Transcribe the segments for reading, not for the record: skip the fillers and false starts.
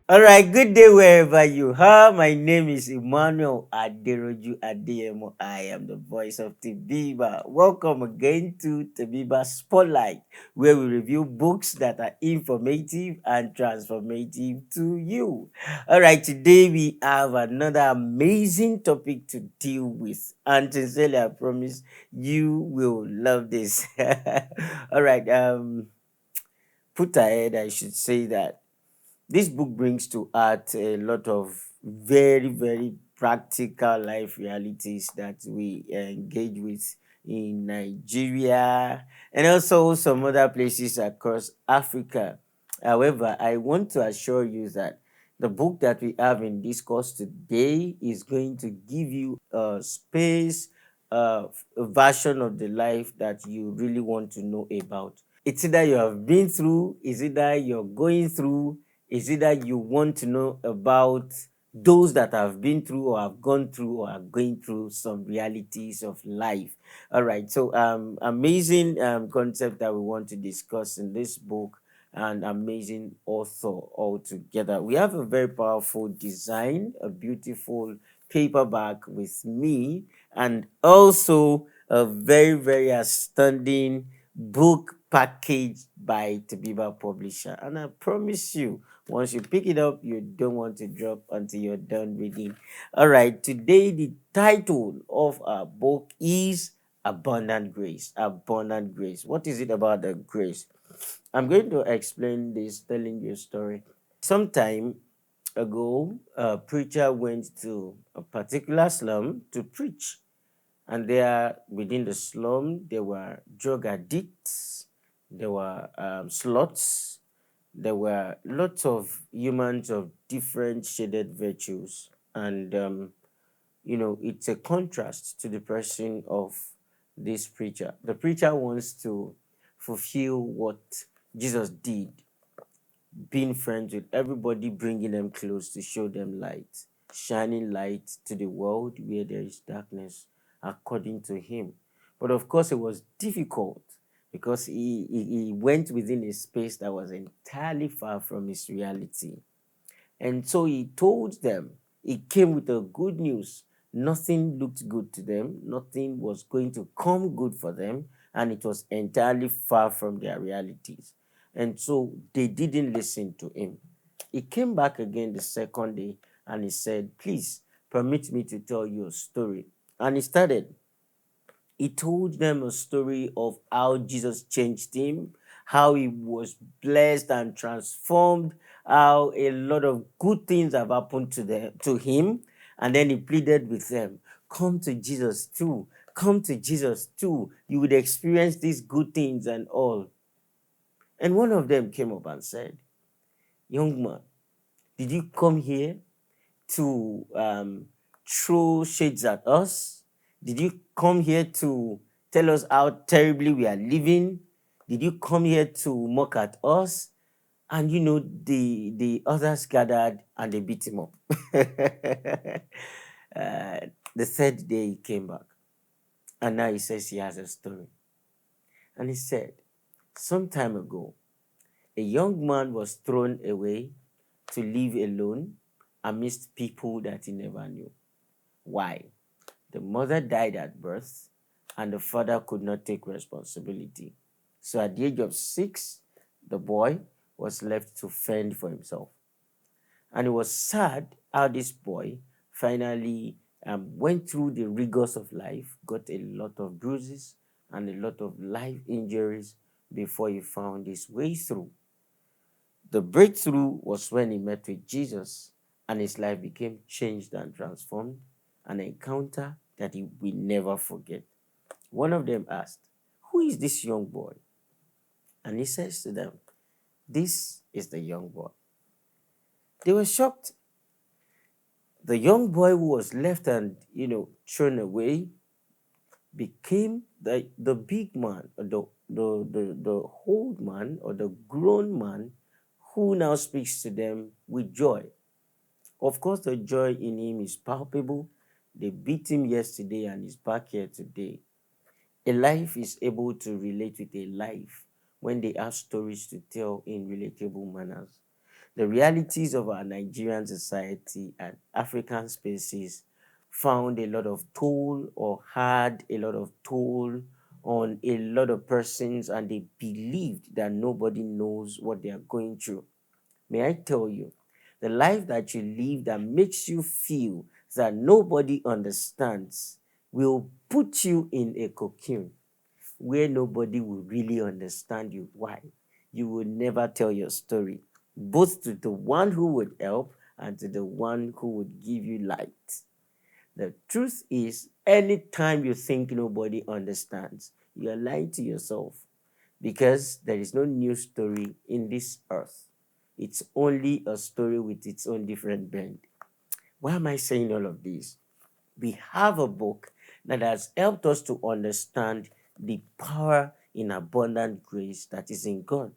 All right, good day wherever you are. My name is Emmanuel Aderoju Adeyemo. I am the voice of Tibiba. Welcome again to Tibiba Spotlight, where we review books that are informative and transformative to you. All right, today we have another amazing topic to deal with, and sincerely, I promise you will love this. All right, put ahead, I should say that this book brings to art a lot of very, very practical life realities that we engage with in Nigeria and also some other places across Africa. However, I want to assure you that the book that we have in this course today is going to give you a space, a version of the life that you really want to know about. It's either you have been through, it's either you're going through, it's either you want to know about those that have been through or have gone through or are going through some realities of life. All right, so amazing concept that we want to discuss in this book and amazing author altogether. We have a very powerful design, a beautiful paperback with me, and also a very, very outstanding book packaged by Tabiba Publisher. And I promise you, once you pick it up, you don't want to drop until you're done reading. All right, today the title of our book is Abundant Grace. Abundant Grace. What is it about the grace? I'm going to explain this, telling you a story. Some time ago, a preacher went to a particular slum to preach. And there, within the slum, there were drug addicts, there were sluts, there were lots of humans of different shaded virtues. And, it's a contrast to the person of this preacher. The preacher wants to fulfill what Jesus did, being friends with everybody, bringing them close to show them light, shining light to the world where there is darkness, according to him. But of course, it was difficult because he went within a space that was entirely far from his reality. And so he told them, he came with the good news. Nothing looked good to them, nothing was going to come good for them, and it was entirely far from their realities. And so they didn't listen to him. He came back again the second day and he said, please permit me to tell you a story. And he started. He told them a story of how Jesus changed him, how he was blessed and transformed, how a lot of good things have happened to him. And then he pleaded with them, come to Jesus too. Come to Jesus too. You would experience these good things and all. And one of them came up and said, young man, did you come here to throw shades at us? Did you come here to tell us how terribly we are living? Did you come here to mock at us? And the others gathered and they beat him up. The third day he came back. And now he says he has a story. And he said, some time ago, a young man was thrown away to live alone amidst people that he never knew. Why? The mother died at birth and the father could not take responsibility. So at the age of 6, the boy was left to fend for himself. And it was sad how this boy finally went through the rigors of life, got a lot of bruises and a lot of life injuries before he found his way through. The breakthrough was when he met with Jesus and his life became changed and transformed, an encounter that he will never forget. One of them asked, who is this young boy? And he says to them, this is the young boy. They were shocked. The young boy who was left and, thrown away became the big man, or the old man, or the grown man who now speaks to them with joy. Of course, the joy in him is palpable. They beat him yesterday and he's back here today. A life is able to relate with a life when they have stories to tell in relatable manners. The realities of our Nigerian society and African spaces found a lot of toll or had a lot of toll on a lot of persons, and they believed that nobody knows what they are going through. May I tell you, the life that you live that makes you feel that nobody understands will put you in a cocoon where nobody will really understand you. Why? You will never tell your story, both to the one who would help and to the one who would give you light. The truth is, anytime you think nobody understands, you are lying to yourself, because there is no new story in this earth. It's only a story with its own different bend. Why am I saying all of this? We have a book that has helped us to understand the power in abundant grace that is in God.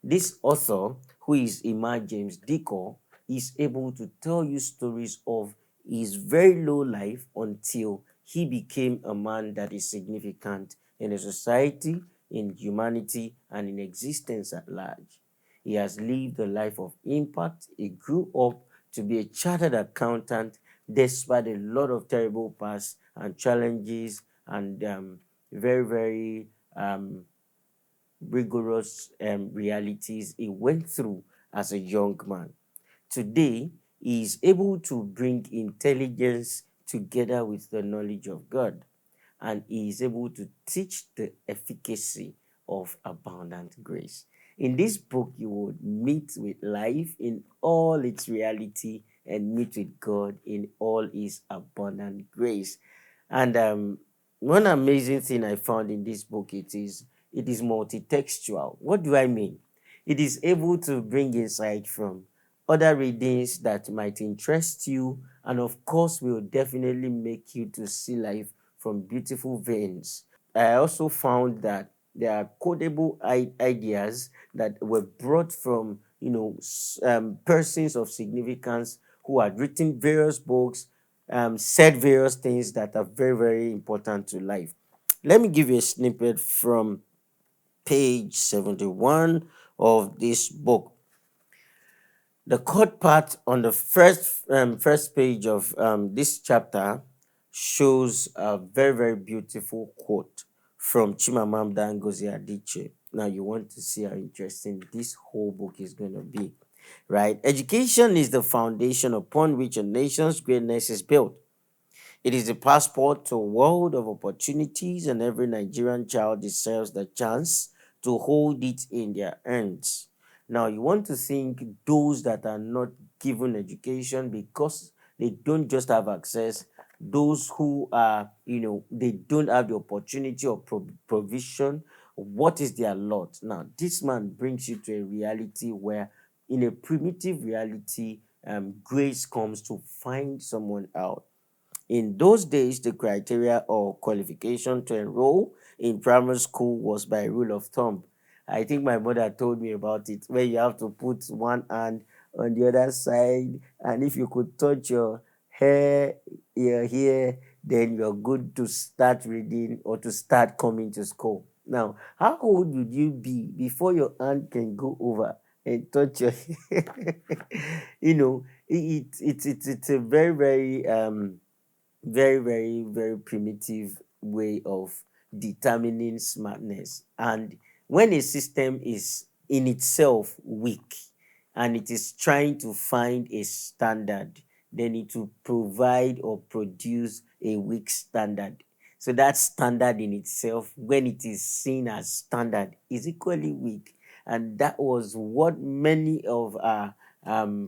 This author, who is Emma James Deekor, is able to tell you stories of his very low life until he became a man that is significant in the society, in humanity, and in existence at large. He has lived a life of impact. He grew up to be a chartered accountant despite a lot of terrible past and challenges and very, very rigorous realities he went through as a young man. Today, he is able to bring intelligence together with the knowledge of God, and he is able to teach the efficacy of abundant grace. In this book, you would meet with life in all its reality and meet with God in all his abundant grace. And one amazing thing I found in this book, it is multitextual. What do I mean? It is able to bring insight from other readings that might interest you, and of course will definitely make you to see life from beautiful veins. I also found that there are codable ideas that were brought from persons of significance who had written various books, said various things that are very, very important to life. Let me give you a snippet from page 71 of this book. The quote part on the first page of this chapter shows a very, very beautiful quote from Chimamanda Ngozi Adichie. Now you want to see how interesting this whole book is going to be, right? Education is the foundation upon which a nation's greatness is built. It is a passport to a world of opportunities, and every Nigerian child deserves the chance to hold it in their hands. Now, you want to think those that are not given education because they don't just have access, those who are, they don't have the opportunity or provision. What is their lot? Now, this man brings you to a reality where, in a primitive reality, grace comes to find someone out. In those days, the criteria or qualification to enroll in primary school was by rule of thumb. I think my mother told me about it, where you have to put one hand on the other side, and if you could touch your hair, then you're good to start reading or to start coming to school. Now, how old would you be before your hand can go over and touch your it's a very, very very, very, very primitive way of determining smartness. And when a system is in itself weak and it is trying to find a standard, then it will provide or produce a weak standard. So that standard in itself, when it is seen as standard, is equally weak. And that was what many of our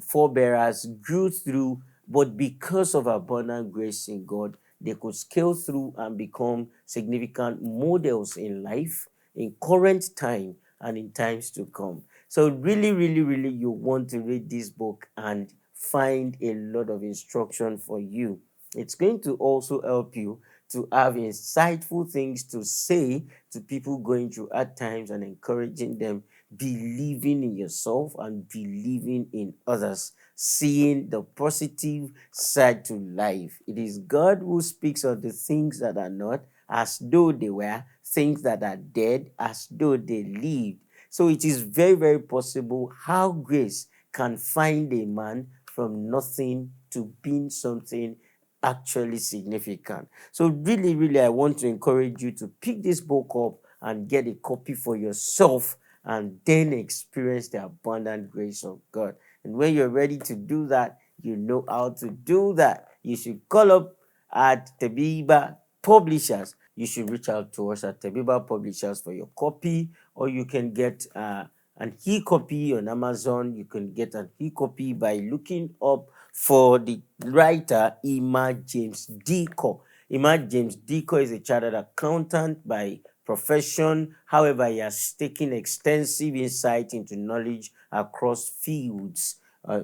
forebearers grew through, but because of abundant grace in God, they could scale through and become significant models in life, in current time, and in times to come. So really, really, really, you want to read this book and find a lot of instruction for you. It's going to also help you to have insightful things to say to people going through hard times and encouraging them, believing in yourself and believing in others, seeing the positive side to life. It is God who speaks of the things that are not as though they were, things that are dead as though they lived. So it is very, very possible how grace can find a man from nothing to being something actually significant. So really, really, I want to encourage you to pick this book up and get a copy for yourself and then experience the abundant grace of God. And when you're ready to do that, you know how to do that. You should call up at Tebiba Publishers. You should reach out to us at Tebiba Publishers for your copy, or you can get an e-copy on Amazon. You can get an e-copy by looking up for the writer Emma James Deekor. Emma James Deekor is a chartered accountant by profession. However, he has taken extensive insight into knowledge across fields,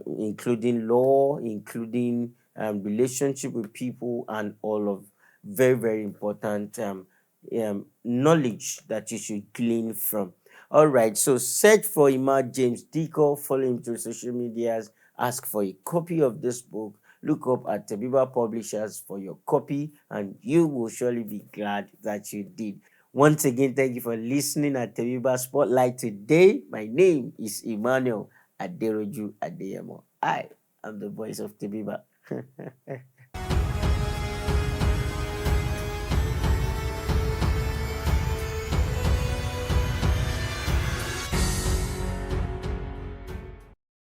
including law, including relationship with people, and all of very, very important knowledge that you should glean from. All right, so search for Emma James Deekor, follow him through social medias, ask for a copy of this book, look up at Tebiba Publishers for your copy, and you will surely be glad that you did. Once again, thank you for listening at Tebiba Spotlight today. My name is Emmanuel Aderoju Adeyemo. I am the voice of Tebiba.